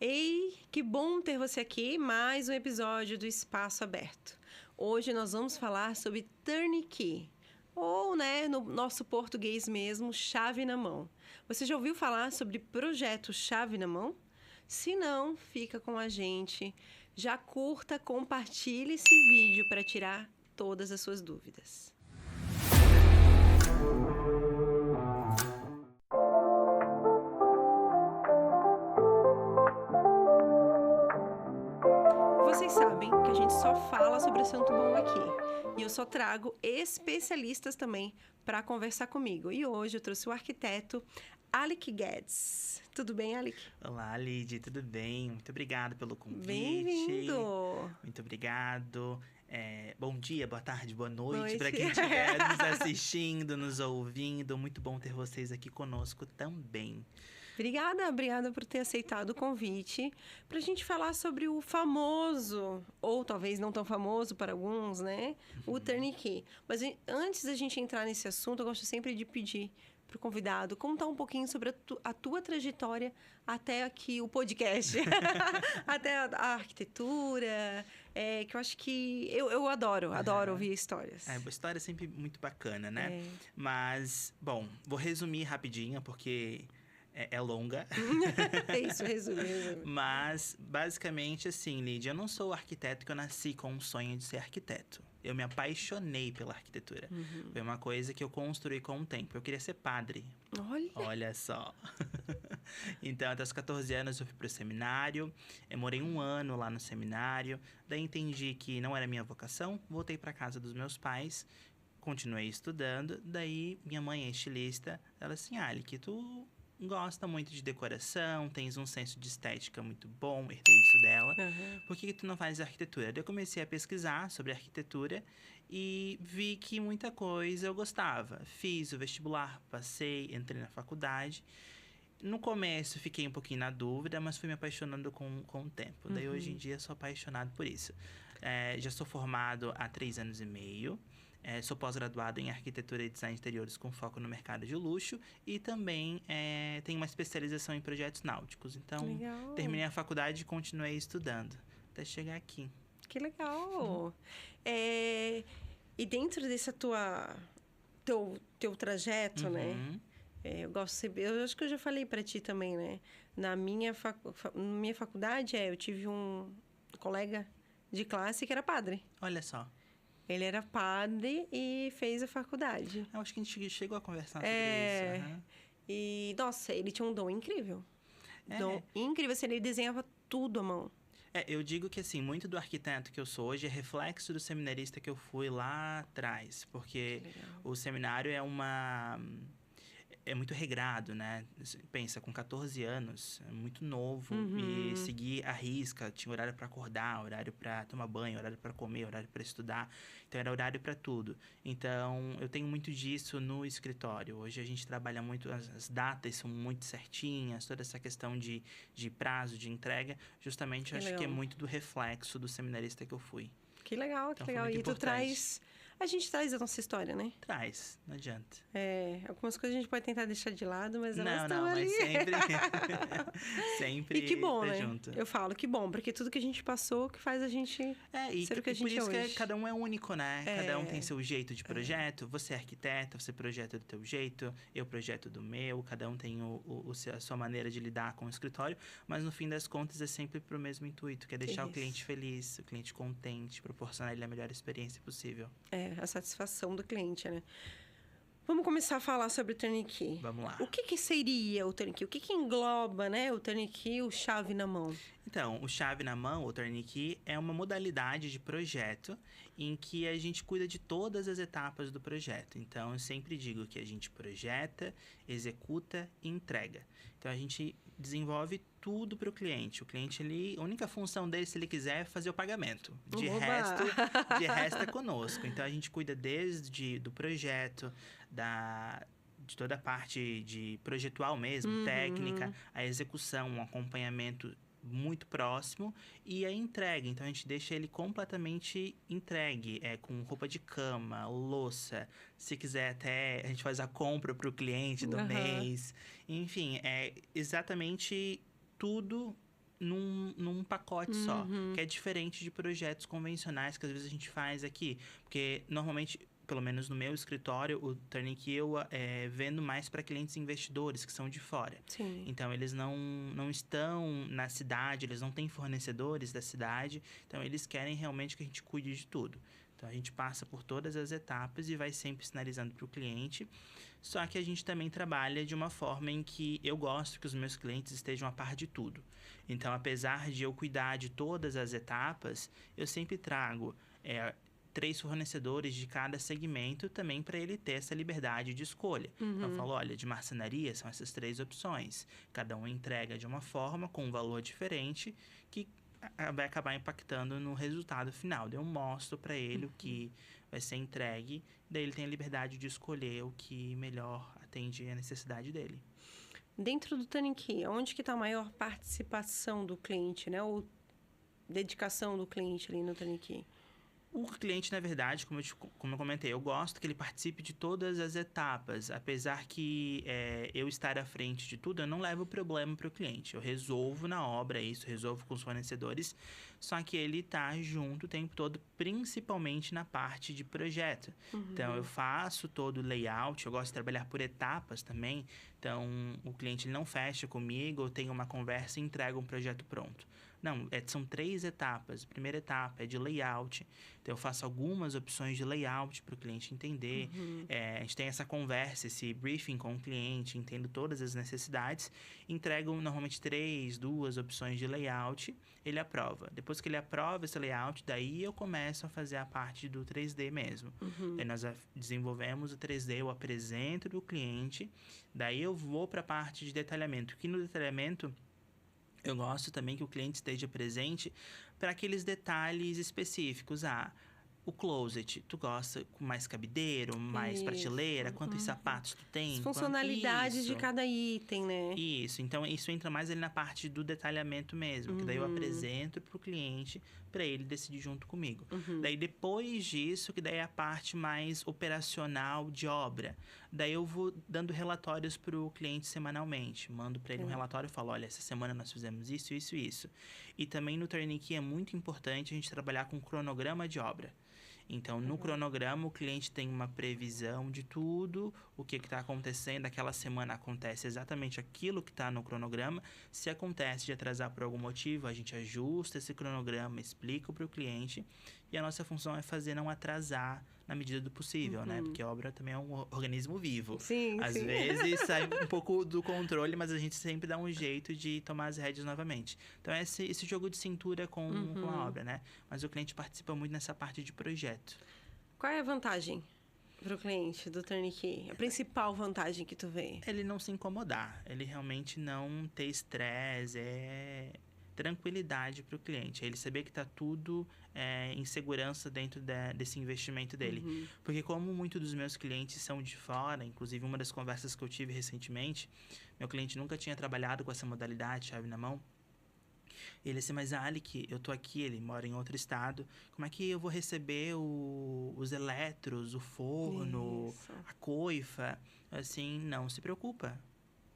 Ei, que bom ter você aqui, mais um episódio do Espaço Aberto. Hoje nós vamos falar sobre turnkey, ou, no nosso português mesmo, chave na mão. Você já ouviu falar sobre projeto chave na mão? Se não, fica com a gente. Já curta, compartilhe esse vídeo para tirar todas as suas dúvidas. Vocês sabem que a gente só fala sobre assunto bom aqui. E eu só trago especialistas também para conversar comigo. E hoje eu trouxe o arquiteto Alec Guedes. Tudo bem, Alec? Olá, Lid, tudo bem? Muito obrigado pelo convite. Bem-vindo! Muito obrigado. Bom dia, boa tarde, boa noite Noite. para quem estiver nos assistindo, nos ouvindo. Muito bom ter vocês aqui conosco também. Obrigada por ter aceitado o convite para a gente falar sobre o famoso, ou talvez não tão famoso para alguns, né? O turnkey. Mas antes da gente entrar nesse assunto, eu gosto sempre de pedir para o convidado contar um pouquinho sobre a tua trajetória até aqui o podcast, até a arquitetura, que eu acho que eu adoro ouvir histórias. A história é sempre muito bacana, né? É. Mas, bom, vou resumir rapidinho, porque é longa. Isso, resume. Mas, basicamente, assim, Lídia, eu não sou arquiteto que eu nasci com um sonho de ser arquiteto. Eu me apaixonei pela arquitetura. Foi uma coisa que eu construí com o tempo. Eu queria ser padre. Olha só. Então, até os 14 anos eu fui pro seminário. Eu morei 1 ano lá no seminário. Daí entendi que não era minha vocação. Voltei para casa dos meus pais. Continuei estudando. Daí, minha mãe é estilista. Ela assim, que tu gosta muito de decoração, tens um senso de estética muito bom, herdei isso dela. Por que tu não fazes arquitetura? Daí eu comecei a pesquisar sobre arquitetura e vi que muita coisa eu gostava. Fiz o vestibular, passei, entrei na faculdade. No começo fiquei um pouquinho na dúvida, mas fui me apaixonando com o tempo. Daí hoje em dia sou apaixonado por isso. Já sou formado há 3 anos e meio. Sou pós-graduado em arquitetura e design de interiores com foco no mercado de luxo e também tenho uma especialização em projetos náuticos. Então, Legal. terminei a faculdade e continuei estudando até chegar aqui. Que legal! E dentro desse teu trajeto, né? Eu gosto sempre... Eu acho que eu já falei para ti também, né? Na minha faculdade, eu tive um colega de classe que era padre. Olha só. Ele era padre e fez a faculdade. Eu acho que a gente chegou a conversar sobre isso. E, nossa, ele tinha um dom incrível. Dom incrível, assim, ele desenhava tudo à mão. Eu digo que, assim, muito do arquiteto que eu sou hoje é reflexo do seminarista que eu fui lá atrás. Porque o seminário é muito regrado, né? Pensa, com 14 anos, é muito novo. E seguir a risca, tinha horário para acordar, horário para tomar banho, horário para comer, horário para estudar. Então, era horário para tudo. Então, eu tenho muito disso no escritório. Hoje, a gente trabalha muito, as datas são muito certinhas, toda essa questão de prazo, de entrega. Justamente, eu acho que é muito do reflexo do seminarista que eu fui. Que legal, então, que legal. E tu traz... A gente traz a nossa história, né? Traz, não adianta. Algumas coisas a gente pode tentar deixar de lado, mas elas estão ali. Mas sempre E que bom, né? Junto. Eu falo que bom, porque tudo que a gente passou que faz a gente ser o que a gente é hoje. Por isso que cada um é único, né? Cada um tem seu jeito de projeto. Você é arquiteta, você projeta do teu jeito, eu projeto do meu. Cada um tem a sua maneira de lidar com o escritório. Mas no fim das contas é sempre pro mesmo intuito, que é deixar o cliente feliz, o cliente contente, proporcionar ele a melhor experiência possível. A satisfação do cliente, né? Vamos começar a falar sobre o turnkey. Vamos lá. O que seria o turnkey? O que engloba, né, o turnkey, o chave na mão? Então, o chave na mão, o turnkey, é uma modalidade de projeto em que a gente cuida de todas as etapas do projeto. Então, eu sempre digo que a gente projeta, executa e entrega. Então, a gente desenvolve tudo para o cliente. O cliente, a única função dele, se ele quiser, é fazer o pagamento. De resto é conosco. Então, a gente cuida desde do projeto, de toda a parte de projetual mesmo, técnica, a execução, um acompanhamento muito próximo e a entrega. Então, a gente deixa ele completamente entregue, com roupa de cama, louça. Se quiser até, a gente faz a compra para o cliente do mês. Enfim, é exatamente tudo num pacote só. Que é diferente de projetos convencionais que às vezes a gente faz aqui. Porque, normalmente, pelo menos no meu escritório, o Turnkey eu vendo mais para clientes investidores que são de fora. Sim. Então, eles não estão na cidade, eles não têm fornecedores da cidade. Então, eles querem realmente que a gente cuide de tudo. Então, a gente passa por todas as etapas e vai sempre sinalizando para o cliente. Só que a gente também trabalha de uma forma em que eu gosto que os meus clientes estejam a par de tudo. Então, apesar de eu cuidar de todas as etapas, eu sempre trago 3 fornecedores de cada segmento também para ele ter essa liberdade de escolha. Então, eu falo, olha, de marcenaria são essas 3 opções. Cada um entrega de uma forma, com um valor diferente, que vai acabar impactando no resultado final. Daí eu mostro para ele o que vai ser entregue, daí ele tem a liberdade de escolher o que melhor atende a necessidade dele. Dentro do Turnkey, onde que está a maior participação do cliente, né? Ou dedicação do cliente ali no Turnkey? O cliente, na verdade, como eu comentei, eu gosto que ele participe de todas as etapas. Apesar que eu estar à frente de tudo, eu não levo problema para o cliente. Eu resolvo na obra isso, resolvo com os fornecedores. Só que ele está junto o tempo todo, principalmente na parte de projeto. Então, eu faço todo o layout, eu gosto de trabalhar por etapas também. Então, o cliente ele não fecha comigo, eu tenho uma conversa e entrego um projeto pronto. Não, são 3 etapas. A primeira etapa é de layout. Então, eu faço algumas opções de layout para o cliente entender. A gente tem essa conversa, esse briefing com o cliente, entendo todas as necessidades. Entrego normalmente 2 opções de layout. Ele aprova. Depois que ele aprova esse layout, daí eu começo a fazer a parte do 3D mesmo. Aí nós desenvolvemos o 3D, eu apresento para o cliente. Daí eu vou para a parte de detalhamento. Que no detalhamento, eu gosto também que o cliente esteja presente para aqueles detalhes específicos. O closet, tu gosta com mais cabideiro, mais prateleira? Quantos sapatos tu tem? As funcionalidades de cada item, né? Isso, então isso entra mais ali na parte do detalhamento mesmo, que daí eu apresento pro cliente para ele decidir junto comigo. Daí depois disso, que daí é a parte mais operacional de obra. Daí eu vou dando relatórios pro cliente semanalmente. Mando para ele um relatório e falo, olha, essa semana nós fizemos isso, isso e isso. E também no Turnkey é muito importante a gente trabalhar com cronograma de obra. Então, no cronograma, o cliente tem uma previsão de tudo, o que está acontecendo. Aquela semana acontece exatamente aquilo que está no cronograma. Se acontece de atrasar por algum motivo, a gente ajusta esse cronograma, explica para o cliente. E a nossa função é fazer não atrasar na medida do possível, né? Porque a obra também é um organismo vivo. Sim, Às vezes sai um pouco do controle, mas a gente sempre dá um jeito de tomar as rédeas novamente. Então, é esse jogo de cintura com a obra, né? Mas o cliente participa muito nessa parte de projeto. Qual é a vantagem para o cliente do Turnkey? A principal vantagem que tu vê? Ele não se incomodar. Ele realmente não ter estresse, tranquilidade para o cliente. Ele saber que está tudo em segurança dentro desse investimento dele. Porque como muitos dos meus clientes são de fora, inclusive uma das conversas que eu tive recentemente, meu cliente nunca tinha trabalhado com essa modalidade, chave na mão. Ele disse, mas Alec, eu tô aqui, ele mora em outro estado, como é que eu vou receber os eletros, o forno, a coifa? Assim, não se preocupa.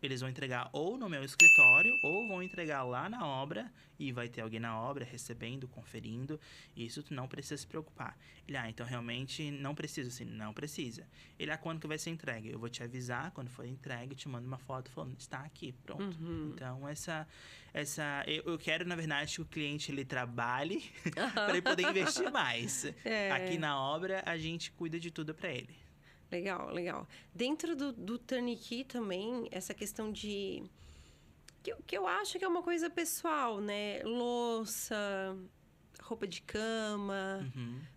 Eles vão entregar ou no meu escritório, ou vão entregar lá na obra, e vai ter alguém na obra recebendo, conferindo. Isso tu não precisa se preocupar. Ele, então realmente não precisa, assim, não precisa. Ele, quando que vai ser entregue? Eu vou te avisar, quando for entregue, te mando uma foto falando, está aqui, pronto. Então, eu quero, na verdade, que o cliente, ele trabalhe para ele poder investir mais. Aqui na obra, a gente cuida de tudo para ele. Legal, legal. Dentro do Turnkey também, essa questão de... Que eu acho que é uma coisa pessoal, né? Louça, roupa de cama.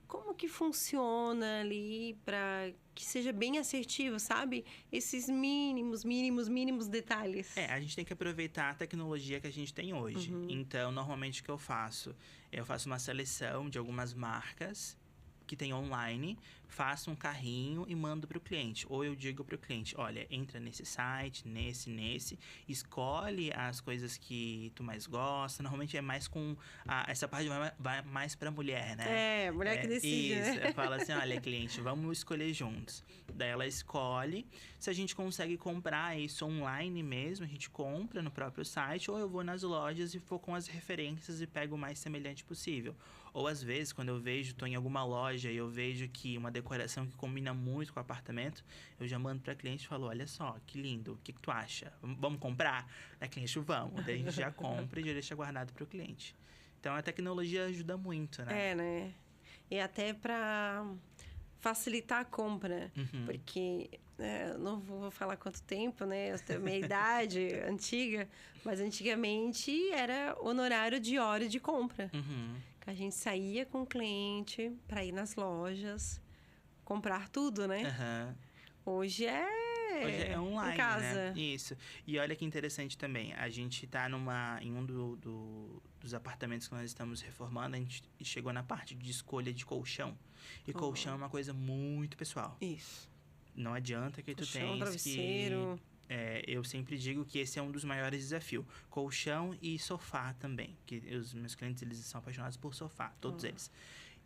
Como que funciona ali para que seja bem assertivo, sabe? Esses mínimos detalhes. A gente tem que aproveitar a tecnologia que a gente tem hoje. Então, normalmente o que eu faço? Eu faço uma seleção de algumas marcas que tem online, faço um carrinho e mando para o cliente. Ou eu digo para o cliente, olha, entra nesse site, nesse, escolhe as coisas que tu mais gosta. Normalmente é mais com... essa parte vai mais para mulher, né? Mulher que decide, isso, né? Fala assim, olha, cliente, vamos escolher juntos. Daí ela escolhe. Se a gente consegue comprar isso online mesmo, a gente compra no próprio site, ou eu vou nas lojas e vou com as referências e pego o mais semelhante possível. Ou às vezes, quando eu vejo, tô em alguma loja e eu vejo que uma decoração que combina muito com o apartamento, eu já mando pra cliente e falo, olha só, que lindo, o que tu acha? Vamos comprar? A cliente, vamos. Daí a gente já compra e já deixa guardado pro cliente. Então, a tecnologia ajuda muito, né? Né? E até pra facilitar a compra. Porque, não vou falar quanto tempo, né? Eu tenho minha idade antiga, mas antigamente era honorário de hora de compra. Que a gente saía com o cliente para ir nas lojas, comprar tudo, né? Hoje é online, em casa. né? Isso. E olha que interessante também. A gente tá em um dos apartamentos que nós estamos reformando, a gente chegou na parte de escolha de colchão. E colchão é uma coisa muito pessoal. Isso. Não adianta que colchão, tu tens travesseiro. eu sempre digo que esse é um dos maiores desafios. Colchão e sofá também. Que os meus clientes, eles são apaixonados por sofá. Todos eles.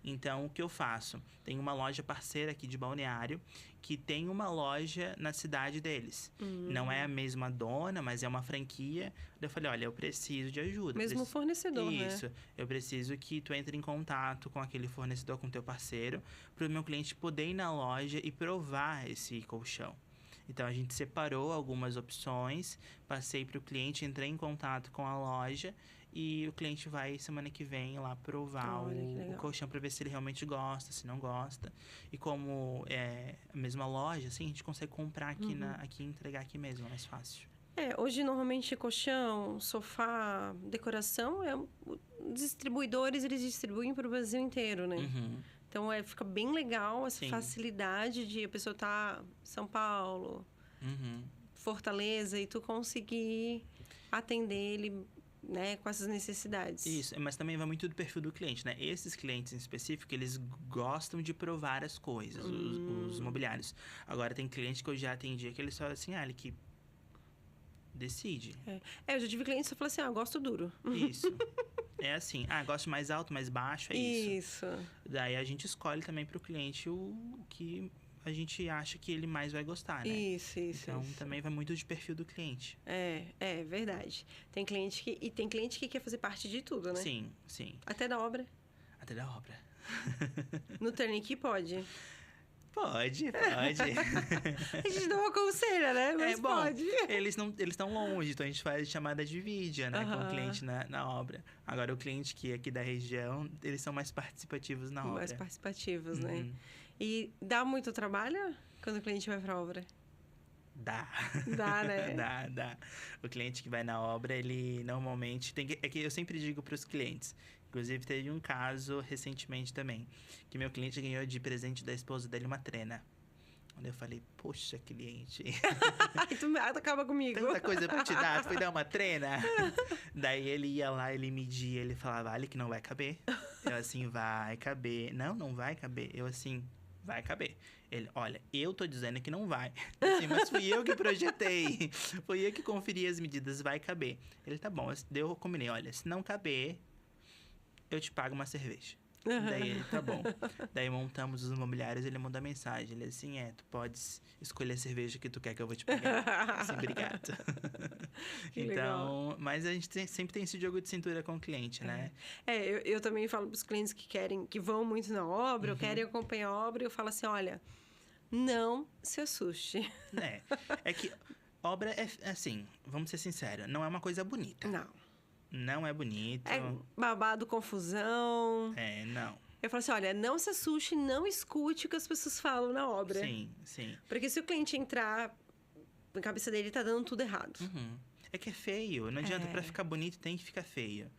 Então, o que eu faço? Tem uma loja parceira aqui de Balneário que tem uma loja na cidade deles. Não é a mesma dona, mas é uma franquia. Daí eu falei, olha, eu preciso de ajuda. Mesmo fornecedor, Isso. né? Eu preciso que tu entre em contato com aquele fornecedor, com teu parceiro, para o meu cliente poder ir na loja e provar esse colchão. Então, a gente separou algumas opções, passei para o cliente, entrei em contato com a loja e o cliente vai, semana que vem, lá provar o colchão para ver se ele realmente gosta, se não gosta. E como é a mesma loja, assim, a gente consegue comprar aqui, aqui e entregar aqui mesmo, é mais fácil. Hoje, normalmente, colchão, sofá, decoração, distribuidores, eles distribuem para o Brasil inteiro, né? Então, fica bem legal essa facilidade de a pessoa estar em São Paulo, Fortaleza, e tu conseguir atender ele, né, com essas necessidades. Isso, mas também vai muito do perfil do cliente, né? Esses clientes em específico, eles gostam de provar as coisas, os mobiliários. Agora, tem cliente que eu já atendi que eles falam assim, que decide. Eu já tive clientes que falam assim, eu gosto duro. Isso. É assim, gosto mais alto, mais baixo, é isso. Isso. Daí a gente escolhe também pro cliente o que a gente acha que ele mais vai gostar, né? Isso. Então, também vai muito de perfil do cliente. É verdade. Tem cliente que quer fazer parte de tudo, né? Sim. Até da obra. Até da obra. No Turnkey pode? Pode. A gente não aconselha, né? Mas bom, pode. Eles estão longe, então a gente faz chamada de vídeo, né? Com o cliente na obra. Agora, o cliente que é aqui da região, eles são mais participativos na obra. Mais participativos, né? E dá muito trabalho quando o cliente vai pra obra? Dá, né? Dá. O cliente que vai na obra, ele normalmente... É que eu sempre digo pros clientes... Inclusive, teve um caso recentemente também, que meu cliente ganhou de presente da esposa dele uma trena. Onde eu falei, poxa, cliente... tu acaba comigo. Tanta coisa pra te dar, tu foi dar uma trena? Daí ele ia lá, ele media, ele falava, vale que não vai caber. Eu assim, vai caber. Não vai caber. Eu assim, vai caber. Ele, olha, eu tô dizendo que não vai. Assim, mas fui eu que projetei. Fui eu que conferi as medidas, vai caber. Ele, tá bom. Eu combinei, olha, se não caber... eu te pago uma cerveja. Daí ele, tá bom. Daí montamos os mobiliários, ele manda mensagem. Ele assim, tu podes escolher a cerveja que tu quer que eu vou te pagar. Assim, obrigado. Então, legal. Mas a gente sempre tem esse jogo de cintura com o cliente, né? Eu também falo pros clientes que vão muito na obra, ou querem acompanhar a obra, eu falo assim, olha, não se assuste. É que obra é assim, vamos ser sinceros, não é uma coisa bonita. Não é bonito. É babado, confusão. Não. Eu falo assim, olha, não se assuste, não escute o que as pessoas falam na obra. Sim. Porque se o cliente entrar, na cabeça dele tá dando tudo errado. É que é feio. Não adianta, pra ficar bonito tem que ficar feio.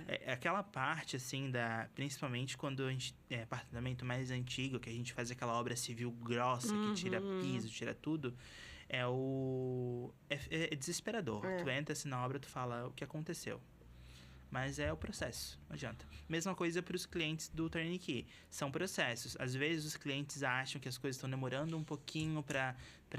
É aquela parte, assim, principalmente quando a gente é apartamento mais antigo, que a gente faz aquela obra civil grossa, que tira piso, tira tudo. É desesperador. Tu entra assim na obra, tu fala o que aconteceu. Mas é o processo, não adianta. Mesma coisa para os clientes do Turnkey. São processos. Às vezes os clientes acham que as coisas estão demorando um pouquinho para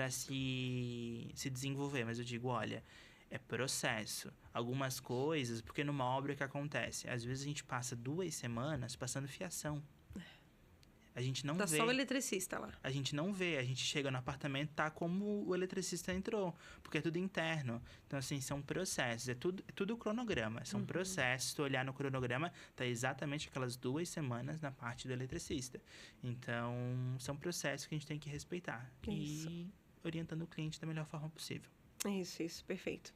se desenvolver. Mas eu digo, olha, é processo. Algumas coisas, porque numa obra o que acontece? Às vezes a gente passa 2 semanas passando fiação. A gente não vê. Tá só o eletricista lá. A gente não vê. A gente chega no apartamento, tá como o eletricista entrou. Porque é tudo interno. Então, assim, são processos. É tudo cronograma. São processos. Se tu olhar no cronograma, tá exatamente aquelas 2 semanas na parte do eletricista. Então, são processos que a gente tem que respeitar. Isso. E orientando o cliente da melhor forma possível. Isso, perfeito.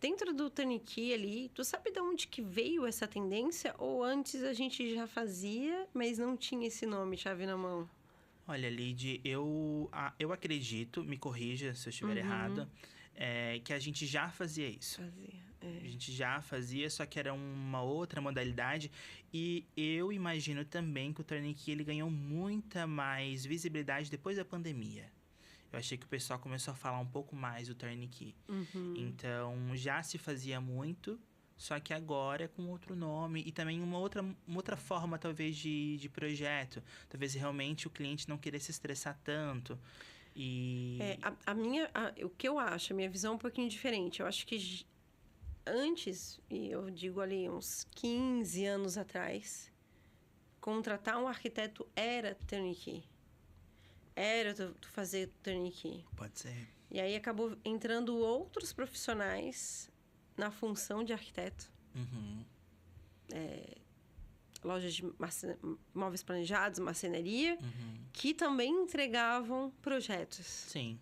Dentro do Turnkey ali, tu sabe de onde que veio essa tendência? Ou antes a gente já fazia, mas não tinha esse nome, chave na mão? Olha, Lid, eu acredito, me corrija se eu estiver errado, que a gente já fazia isso. A gente já fazia, só que era uma outra modalidade. E eu imagino também que o Turnkey ele ganhou muita mais visibilidade depois da pandemia. Eu achei que o pessoal começou a falar um pouco mais do Turnkey. Então, já se fazia muito, só que agora é com outro nome. E também uma outra forma, talvez, de projeto. Talvez realmente o cliente não querer se estressar tanto. E... o que eu acho, a minha visão é um pouquinho diferente. Eu acho que antes, e eu digo ali uns 15 anos atrás, contratar um arquiteto era Turnkey. Era tu fazer Turnkey. Pode ser. E aí acabou entrando outros profissionais na função de arquiteto. Lojas de móveis planejados, marcenaria, que também entregavam projetos. Sim.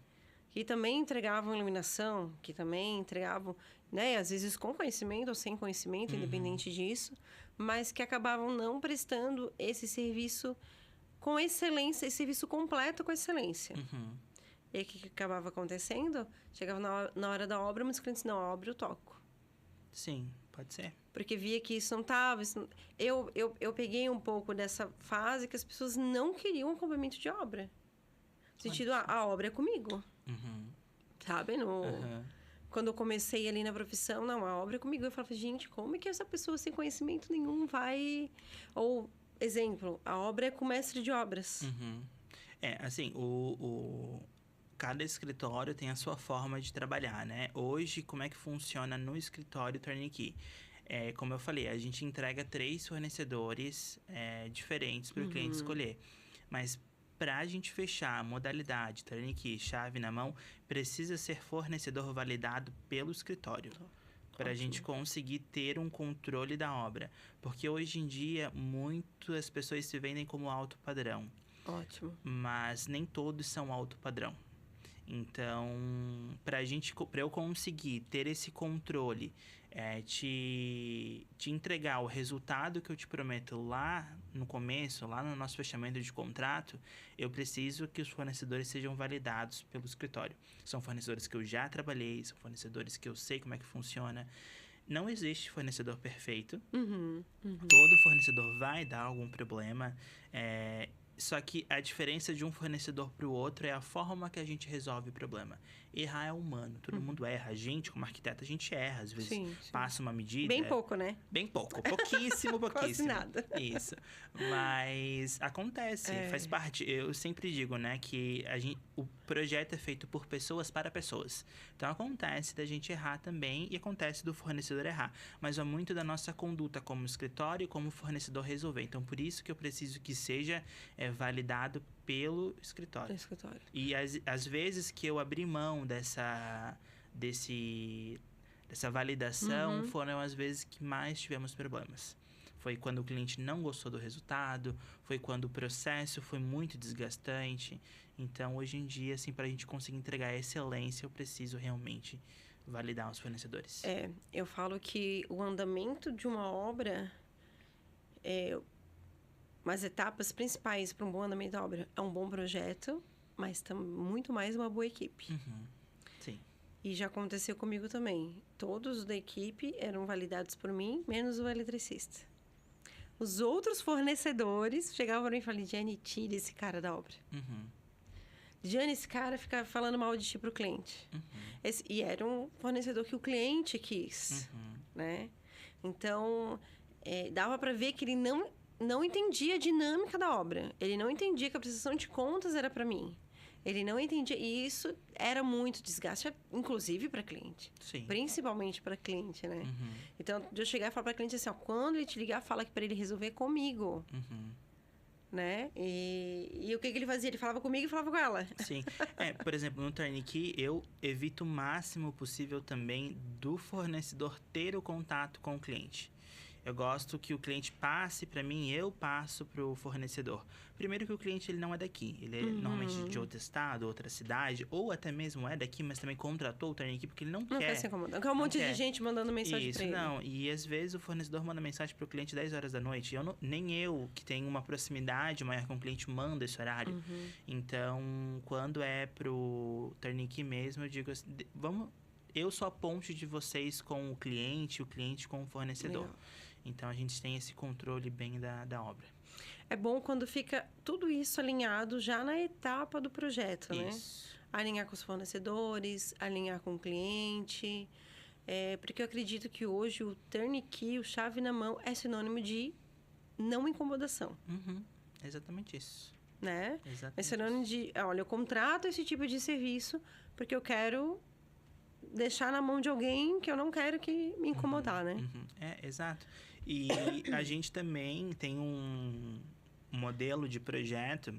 Que também entregavam iluminação, que também entregavam, né, às vezes com conhecimento ou sem conhecimento, independente disso, mas que acabavam não prestando esse serviço com excelência, esse serviço completo com excelência. E aí, o que acabava acontecendo? Chegava na hora da obra, muitos clientes, não, a obra eu toco. Sim, pode ser. Porque via que isso não estava... Eu peguei um pouco dessa fase que as pessoas não queriam acompanhamento de obra. No sentido, a obra é comigo. Sabe? Quando eu comecei ali na profissão, não, a obra é comigo. Eu falava, gente, como é que essa pessoa sem conhecimento nenhum vai... Ou... Exemplo, a obra é com o mestre de obras. Assim, cada escritório tem a sua forma de trabalhar, né? Hoje, como é que funciona no escritório Turnkey? Como eu falei, a gente entrega 3 fornecedores diferentes para o cliente escolher. Mas para a gente fechar a modalidade Turnkey, chave na mão, precisa ser fornecedor validado pelo escritório. Para a gente conseguir ter um controle da obra. Porque hoje em dia, muitas pessoas se vendem como alto padrão. Ótimo. Mas nem todos são alto padrão. Então, para eu conseguir ter esse controle, te entregar o resultado que eu te prometo lá no começo, lá no nosso fechamento de contrato, eu preciso que os fornecedores sejam validados pelo escritório. São fornecedores que eu já trabalhei, são fornecedores que eu sei como é que funciona. Não existe fornecedor perfeito. Todo fornecedor vai dar algum problema. Só que a diferença de um fornecedor para o outro é a forma que a gente resolve o problema. Errar é humano, todo mundo erra. A gente, como arquiteto, a gente erra. Às vezes passa uma medida... Bem pouco, né? Bem pouco, pouquíssimo. Quase nada. Isso. Mas acontece, faz parte. Eu sempre digo, né, que o projeto é feito por pessoas para pessoas. Então acontece da gente errar também e acontece do fornecedor errar. Mas é muito da nossa conduta como escritório e como fornecedor resolver. Então por isso que eu preciso que seja validado pelo escritório. E às vezes que eu abri mão dessa validação foram as vezes que mais tivemos problemas. Foi quando o cliente não gostou do resultado, foi quando o processo foi muito desgastante. Então, hoje em dia, assim, para a gente conseguir entregar a excelência, eu preciso realmente validar os fornecedores. Eu falo que o andamento de uma obra, as etapas principais para um bom andamento da obra é um bom projeto, mas muito mais uma boa equipe. Sim. E já aconteceu comigo também. Todos da equipe eram validados por mim, menos o eletricista. Os outros fornecedores chegavam para mim e falavam, Diane, tira esse cara da obra. Diane, esse cara fica falando mal de ti pro cliente. E era um fornecedor que o cliente quis, né? Então, dava para ver que ele não entendia a dinâmica da obra. Ele não entendia que a prestação de contas era para mim. Ele não entendia. E isso era muito desgaste, inclusive para cliente. Sim. Principalmente para cliente, né? Uhum. Então, de eu chegar e falar para cliente assim, ó, quando ele te ligar, fala que para ele resolver comigo. Uhum. Né? E o que ele fazia? Ele falava comigo e falava com ela. Sim. Por exemplo, no Turnkey, eu evito o máximo possível também do fornecedor ter o contato com o cliente. Eu gosto que o cliente passe para mim e eu passo para o fornecedor. Primeiro que o cliente ele não é daqui. Ele é normalmente de outro estado, outra cidade, ou até mesmo é daqui, mas também contratou o Turnkey porque ele não quer. Não quer se incomodar. Porque é um monte de gente mandando mensagem para ele. Isso, não. E às vezes o fornecedor manda mensagem para o cliente 10 horas da noite. Nem eu, que tenho uma proximidade maior com o cliente, mando esse horário. Então, quando é pro Turnkey mesmo, eu digo assim, eu sou a ponte de vocês com o cliente com o fornecedor. Legal. Então, a gente tem esse controle bem da obra. É bom quando fica tudo isso alinhado já na etapa do projeto, Isso. Né? Alinhar com os fornecedores, alinhar com o cliente. Porque eu acredito que hoje o turnkey, o chave na mão, é sinônimo de não incomodação. Uhum. Exatamente isso. Né? Exatamente é sinônimo de, olha, eu contrato esse tipo de serviço porque eu quero deixar na mão de alguém que eu não quero que me incomodar, né? Exato. E a gente também tem um modelo de projeto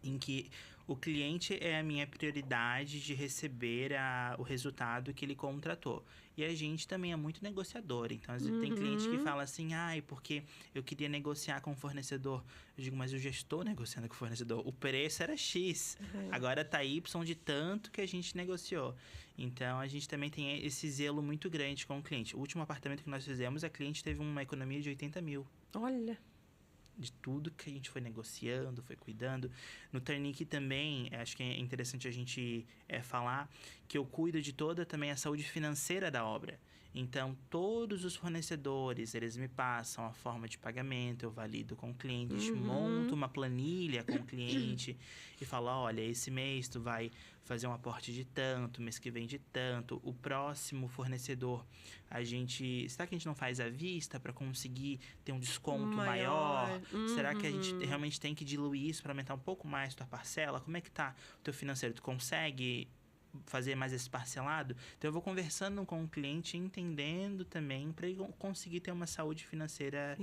em que o cliente é a minha prioridade de receber o resultado que ele contratou. E a gente também é muito negociador. Então, tem cliente que fala assim, porque eu queria negociar com o fornecedor. Eu digo, mas eu já estou negociando com o fornecedor. O preço era X, agora tá Y de tanto que a gente negociou. Então, a gente também tem esse zelo muito grande com o cliente. O último apartamento que nós fizemos, a cliente teve uma economia de 80 mil. Olha! De tudo que a gente foi negociando, foi cuidando. No Turnkey também, acho que é interessante a gente falar que eu cuido de toda também a saúde financeira da obra. Então, todos os fornecedores, eles me passam a forma de pagamento, eu valido com o cliente, a gente monta uma planilha com o cliente e fala, olha, esse mês tu vai fazer um aporte de tanto, mês que vem de tanto. O próximo fornecedor, será que a gente não faz à vista para conseguir ter um desconto maior? Será que a gente realmente tem que diluir isso para aumentar um pouco mais a tua parcela? Como é que tá o teu financeiro? Tu consegue fazer mais esse parcelado? Então, eu vou conversando com o cliente, entendendo também, para ele conseguir ter uma saúde financeira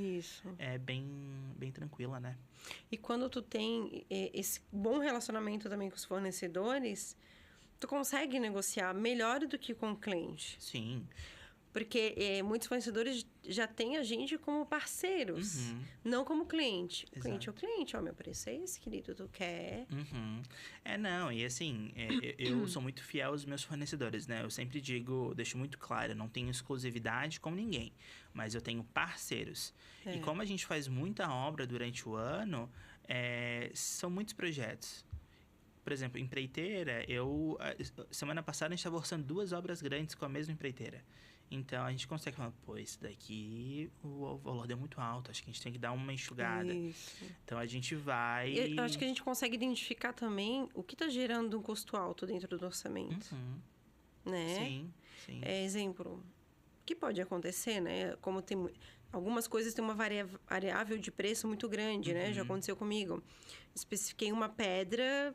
bem tranquila, né? E quando tu tem esse bom relacionamento também com os fornecedores, tu consegue negociar melhor do que com o cliente. Sim. Porque muitos fornecedores já têm a gente como parceiros, não como cliente. O cliente é o cliente, meu preço é esse, querido, tu quer? Não, e assim, eu sou muito fiel aos meus fornecedores, né? Eu sempre digo, deixo muito claro, eu não tenho exclusividade com ninguém, mas eu tenho parceiros. E como a gente faz muita obra durante o ano, são muitos projetos. Por exemplo, empreiteira, semana passada a gente estava orçando 2 obras grandes com a mesma empreiteira. Então, a gente consegue falar, isso daqui o valor deu muito alto, acho que a gente tem que dar uma enxugada. Isso. Então, a gente vai... Eu acho que a gente consegue identificar também o que está gerando um custo alto dentro do orçamento. Né? Sim. Exemplo, o que pode acontecer, né? Como tem... Algumas coisas têm uma variável de preço muito grande, né? Já aconteceu comigo. Especifiquei uma pedra,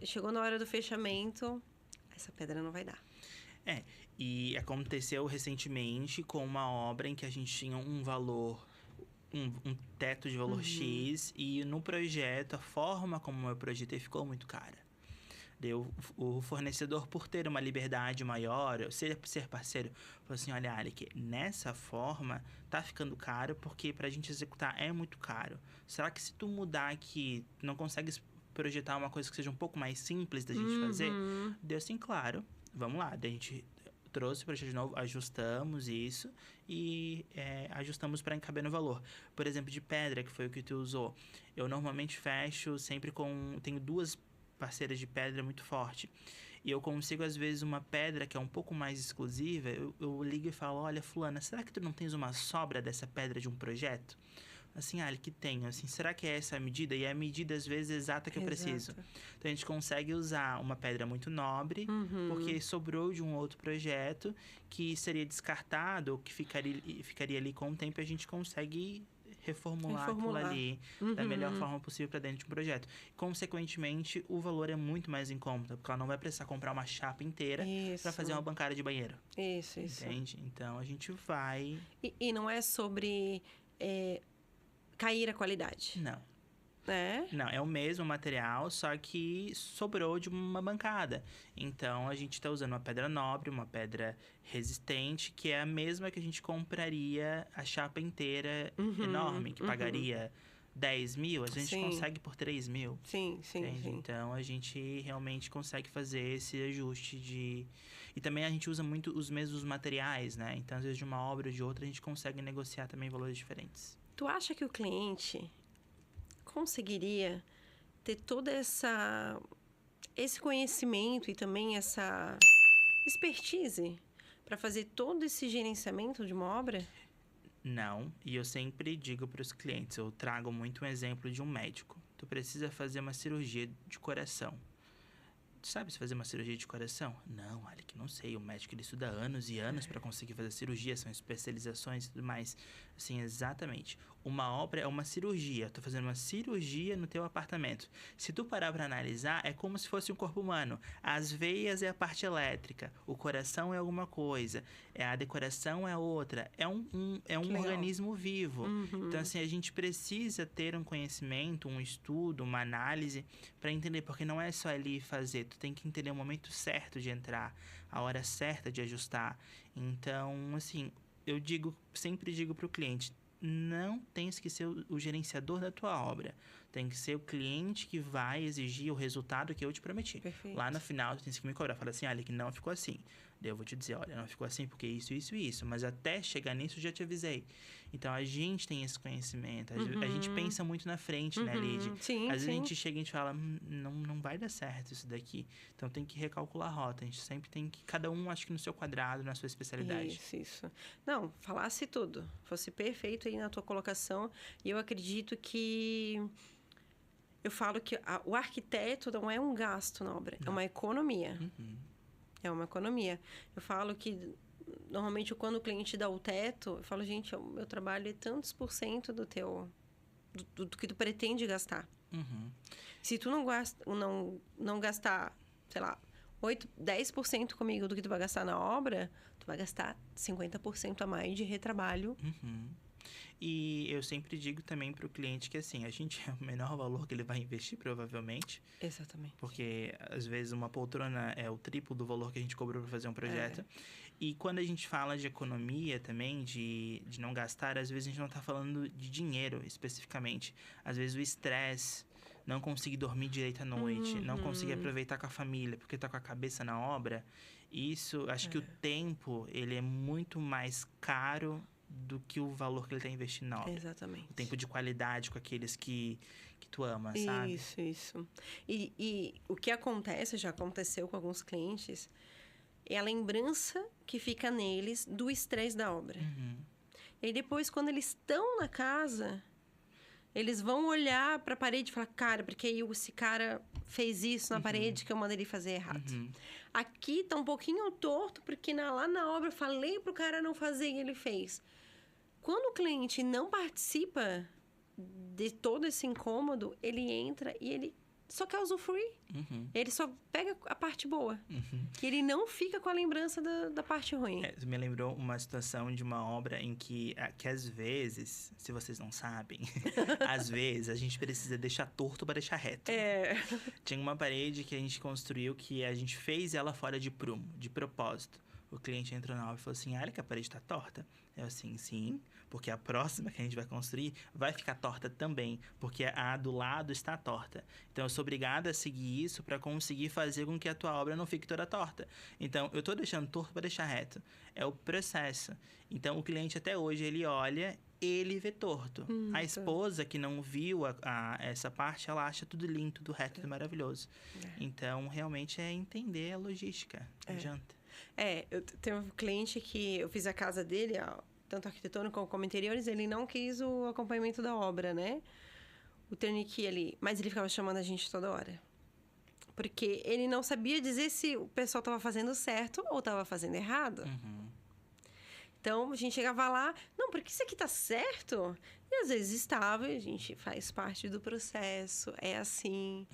chegou na hora do fechamento, essa pedra não vai dar. E aconteceu recentemente com uma obra em que a gente tinha um valor, um teto de valor X, e no projeto, a forma como eu projetei ficou muito cara. O fornecedor, por ter uma liberdade maior, ser parceiro, falou assim, olha, Alec, nessa forma tá ficando caro porque pra gente executar é muito caro. Será que se tu mudar aqui, não consegue projetar uma coisa que seja um pouco mais simples da gente fazer? Deu assim, claro, vamos lá. Daí a gente trouxe o projeto de novo, ajustamos isso e ajustamos para caber no valor. Por exemplo, de pedra, que foi o que tu usou. Eu normalmente fecho sempre tenho 2 parceiras de pedra muito forte. E eu consigo, às vezes, uma pedra que é um pouco mais exclusiva, eu ligo e falo, olha, fulana, será que tu não tens uma sobra dessa pedra de um projeto? Assim, que tenho, assim, será que é essa a medida? E é a medida, às vezes, exata que eu preciso. Então, a gente consegue usar uma pedra muito nobre, porque sobrou de um outro projeto que seria descartado, ou que ficaria ali com o tempo, e a gente consegue reformular aquilo ali da melhor forma possível para dentro de um projeto. Consequentemente, o valor é muito mais em conta, porque ela não vai precisar comprar uma chapa inteira para fazer uma bancada de banheiro. Isso. Entende? Então, a gente vai... E não é sobre cair a qualidade. Não. Não, é o mesmo material, só que sobrou de uma bancada. Então, a gente está usando uma pedra nobre, uma pedra resistente, que é a mesma que a gente compraria a chapa inteira enorme, que pagaria 10 mil, a gente consegue por 3 mil. Sim. Então, a gente realmente consegue fazer esse ajuste de... E também a gente usa muito os mesmos materiais, né? Então, às vezes, de uma obra ou de outra, a gente consegue negociar também valores diferentes. Tu acha que o cliente conseguiria ter todo esse conhecimento e também essa expertise para fazer todo esse gerenciamento de uma obra? Não, e eu sempre digo para os clientes, eu trago muito um exemplo de um médico. Tu precisa fazer uma cirurgia de coração. Tu sabe se fazer uma cirurgia de coração? Não, Alec, não sei. O médico ele estuda anos e anos para conseguir fazer cirurgia, são especializações e tudo mais. Assim, exatamente. Uma obra é uma cirurgia. Tô fazendo uma cirurgia no teu apartamento. Se tu parar para analisar, é como se fosse um corpo humano. As veias é a parte elétrica, o coração é alguma coisa, a decoração é outra. É um organismo vivo. Então, assim, a gente precisa ter um conhecimento, um estudo, uma análise para entender, porque não é só ali fazer. Tu tem que entender o momento certo de entrar, a hora certa de ajustar. Então, assim, sempre digo para o cliente, não tens que ser o gerenciador da tua obra. Tem que ser o cliente que vai exigir o resultado que eu te prometi. Perfeito. Lá no final, tu tens que me cobrar. Fala assim, que não ficou assim. Daí eu vou te dizer, olha, não ficou assim porque isso, isso e isso. Mas até chegar nisso, eu já te avisei. Então, a gente tem esse conhecimento. A gente pensa muito na frente, né, Lid? Sim, Às vezes a gente chega e a gente fala, não vai dar certo isso daqui. Então, tem que recalcular a rota. A gente sempre tem que... Cada um, acho que no seu quadrado, na sua especialidade. Isso. Não, falasse tudo. Fosse perfeito aí na tua colocação. E eu acredito que... Eu falo que o arquiteto não é um gasto na obra. É uma economia. É uma economia. Eu falo que, normalmente, quando o cliente dá o teto, eu falo, gente, o meu trabalho é tantos % do que tu pretende gastar. Se tu não gastar, sei lá, 10% comigo do que tu vai gastar na obra, tu vai gastar 50% a mais de retrabalho. E eu sempre digo também para o cliente que, assim, a gente é o menor valor que ele vai investir, provavelmente. Exatamente. Porque, às vezes, uma poltrona é o triplo do valor que a gente cobrou para fazer um projeto. E quando a gente fala de economia também, de não gastar, às vezes a gente não está falando de dinheiro, especificamente. Às vezes, o estresse, não conseguir dormir direito à noite, não conseguir aproveitar com a família, porque tá com a cabeça na obra. Isso, acho que o tempo, ele é muito mais caro do que o valor que ele está investindo na obra. Exatamente. O tempo de qualidade com aqueles que tu ama, sabe? Isso. E o que acontece, já aconteceu com alguns clientes, é a lembrança que fica neles do estresse da obra. E aí depois, quando eles estão na casa, eles vão olhar para a parede e falar, cara, porque esse cara fez isso na parede que eu mandei ele fazer errado. Aqui tá um pouquinho torto, porque lá na obra eu falei pro cara não fazer e ele fez. Quando o cliente não participa de todo esse incômodo, ele entra e ele só quer usufruir. Ele só pega a parte boa. Que ele não fica com a lembrança da parte ruim. Me lembrou uma situação de uma obra em que às vezes, se vocês não sabem, às vezes a gente precisa deixar torto para deixar reto. Tinha uma parede que a gente construiu que a gente fez ela fora de prumo, de propósito. O cliente entrou na obra e falou assim, que a parede está torta. Eu assim, sim, porque a próxima que a gente vai construir vai ficar torta também, porque a do lado está torta. Então, eu sou obrigada a seguir isso para conseguir fazer com que a tua obra não fique toda torta. Então, eu estou deixando torto para deixar reto. É o processo. Então, o cliente até hoje, ele olha, ele vê torto. A esposa que não viu essa parte, ela acha tudo lindo, tudo reto, tudo maravilhoso. Então, realmente é entender a logística. Não adianta. Eu tenho um cliente que eu fiz a casa dele há tanto arquitetônico como interiores, ele não quis o acompanhamento da obra, né? O turnkey ali. Mas ele ficava chamando a gente toda hora. Porque ele não sabia dizer se o pessoal estava fazendo certo ou estava fazendo errado. Então, a gente chegava lá, não, porque isso aqui tá certo? E às vezes estava, e a gente faz parte do processo, é assim.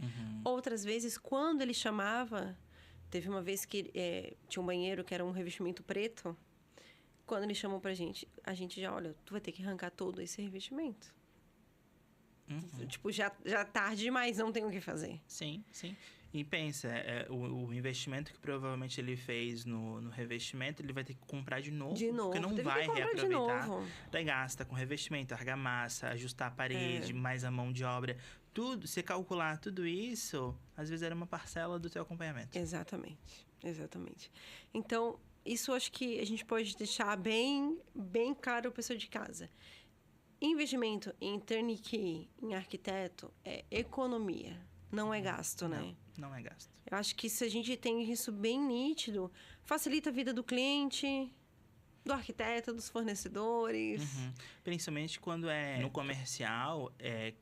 Outras vezes, quando ele chamava, teve uma vez que tinha um banheiro que era um revestimento preto. Quando ele chamou pra gente, a gente já, olha, tu vai ter que arrancar todo esse revestimento. Tipo, já tarde demais, não tem o que fazer. Sim, sim. E pensa, o investimento que provavelmente ele fez no revestimento, ele vai ter que comprar de novo. Porque não vai reaproveitar. Daí gasta com revestimento, argamassa, ajustar a parede, mais a mão de obra. Tudo, se calcular tudo isso, às vezes era uma parcela do teu acompanhamento. Exatamente, exatamente. Então, isso acho que a gente pode deixar bem claro para o pessoal de casa. Investimento em turnkey, em arquiteto, é economia, não é gasto, né? Não é gasto. Eu acho que se a gente tem isso bem nítido, facilita a vida do cliente, do arquiteto, dos fornecedores. Principalmente quando no comercial, é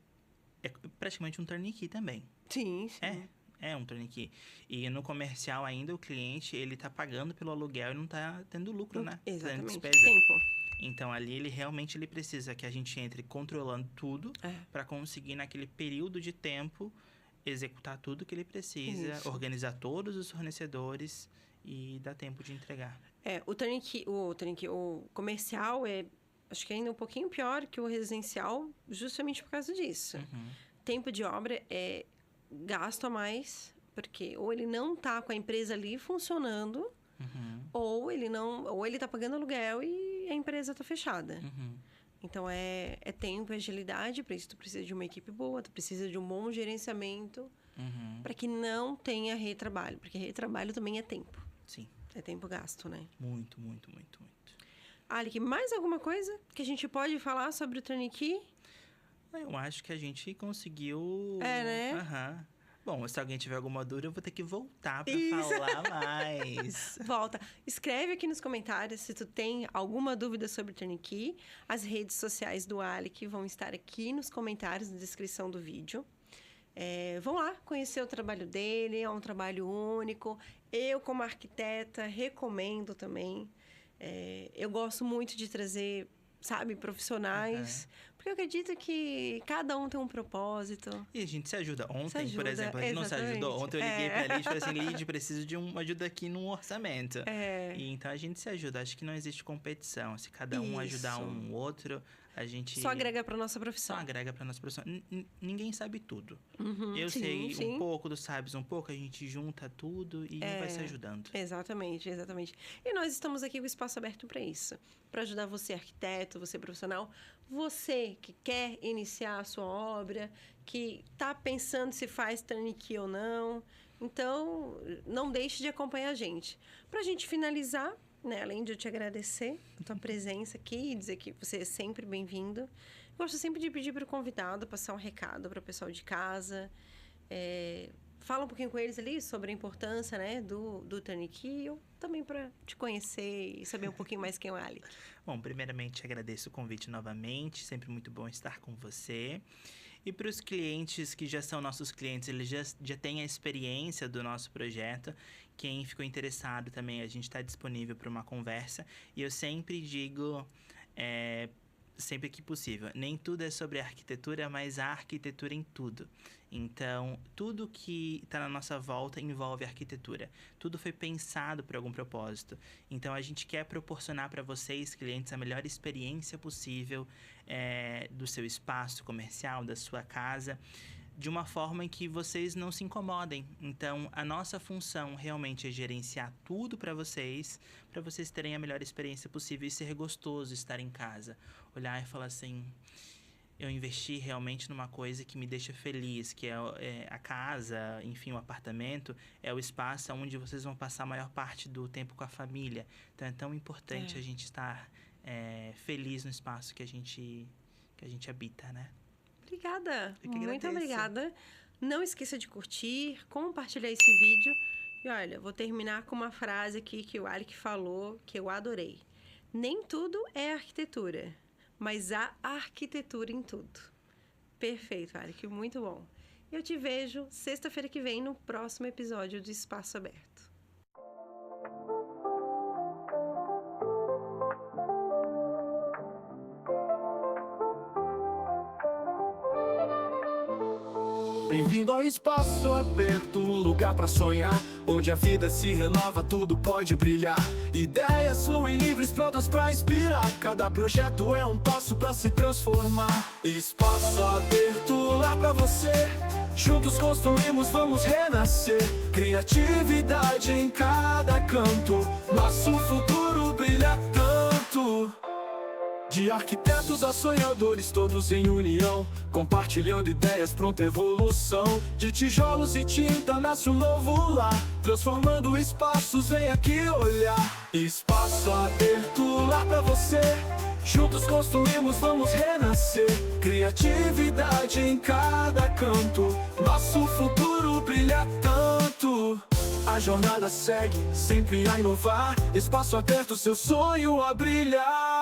praticamente um turnkey também. Sim, sim. É um turnkey. E no comercial ainda o cliente, ele tá pagando pelo aluguel e não tá tendo lucro, né? Exatamente. Tá tendo despesa. Tempo. Então, ali, ele realmente precisa que a gente entre controlando tudo para conseguir, naquele período de tempo, executar tudo que ele precisa, organizar todos os fornecedores e dar tempo de entregar. O comercial acho que ainda um pouquinho pior que o residencial, justamente por causa disso. Tempo de obra é gasto a mais, porque ou ele não tá com a empresa ali funcionando, ou ele tá pagando aluguel e a empresa tá fechada. Então, é tempo e agilidade. Para isso, tu precisa de uma equipe boa, tu precisa de um bom gerenciamento, para que não tenha retrabalho. Porque retrabalho também é tempo. Sim. É tempo gasto, né? Muito, muito, muito, muito. Alec, mais alguma coisa que a gente pode falar sobre o turnkey? Eu acho que a gente conseguiu... né? Bom, se alguém tiver alguma dúvida, eu vou ter que voltar para falar mais. Volta. Escreve aqui nos comentários se tu tem alguma dúvida sobre o turnkey. As redes sociais do Alec vão estar aqui nos comentários, na descrição do vídeo. Vão lá conhecer o trabalho dele, é um trabalho único. Eu, como arquiteta, recomendo também. Eu gosto muito de trazer, profissionais. Porque eu acredito que cada um tem um propósito. E a gente se ajuda. Ontem, por exemplo, a gente não se ajudou. Ontem eu liguei pra Lid e falei assim, Lid, preciso de uma ajuda aqui num orçamento. E então a gente se ajuda. Acho que não existe competição. Se cada um ajudar um outro, a gente... Só agrega pra nossa profissão. Só agrega pra nossa profissão. Ninguém sabe tudo. Eu sei um pouco, tu sabes um pouco, a gente junta tudo e vai se ajudando. Exatamente, exatamente. E nós estamos aqui com o espaço aberto para isso. Para ajudar você, arquiteto, você profissional, você que quer iniciar a sua obra, que está pensando se faz turnkey ou não. Então, não deixe de acompanhar a gente. Para a gente finalizar, né, além de eu te agradecer a tua presença aqui e dizer que você é sempre bem-vindo, gosto sempre de pedir para o convidado passar um recado para o pessoal de casa. Fala um pouquinho com eles ali sobre a importância, né, do turnkey, ou também para te conhecer e saber um pouquinho mais quem é o Alec. Bom, primeiramente agradeço o convite novamente, sempre muito bom estar com você. E para os clientes que já são nossos clientes, eles já têm a experiência do nosso projeto. Quem ficou interessado também, a gente está disponível para uma conversa. E eu sempre digo, sempre que possível, nem tudo é sobre arquitetura, mas a arquitetura em tudo. Então, tudo que está na nossa volta envolve arquitetura. Tudo foi pensado por algum propósito. Então, a gente quer proporcionar para vocês, clientes, a melhor experiência possível do seu espaço comercial, da sua casa, de uma forma em que vocês não se incomodem. Então, a nossa função realmente é gerenciar tudo para vocês terem a melhor experiência possível e ser gostoso estar em casa. Olhar e falar assim... Eu investi realmente numa coisa que me deixa feliz, que é a casa, enfim, o apartamento, é o espaço onde vocês vão passar a maior parte do tempo com a família. Então, é tão importante a gente estar feliz no espaço que a gente habita, né? Obrigada, muito obrigada. Não esqueça de curtir, compartilhar esse vídeo. E olha, vou terminar com uma frase aqui que o Alec falou, que eu adorei. Nem tudo é arquitetura, mas há arquitetura em tudo. Perfeito, Arik, muito bom. Eu te vejo sexta-feira que vem no próximo episódio de Espaço Aberto. Bem-vindo ao Espaço Aberto, um lugar pra sonhar, onde a vida se renova, tudo pode brilhar. Ideias fluem livres, prontas pra inspirar. Cada projeto é um passo pra se transformar. Espaço Aberto lá pra você. Juntos construímos, vamos renascer. Criatividade em cada canto, nosso futuro brilha tanto. De arquitetos a sonhadores, todos em união, compartilhando ideias, pronta evolução. De tijolos e tinta nasce um novo lar, transformando espaços, vem aqui olhar. Espaço Aberto lá pra você. Juntos construímos, vamos renascer. Criatividade em cada canto, nosso futuro brilha tanto. A jornada segue, sempre a inovar. Espaço Aberto, seu sonho a brilhar.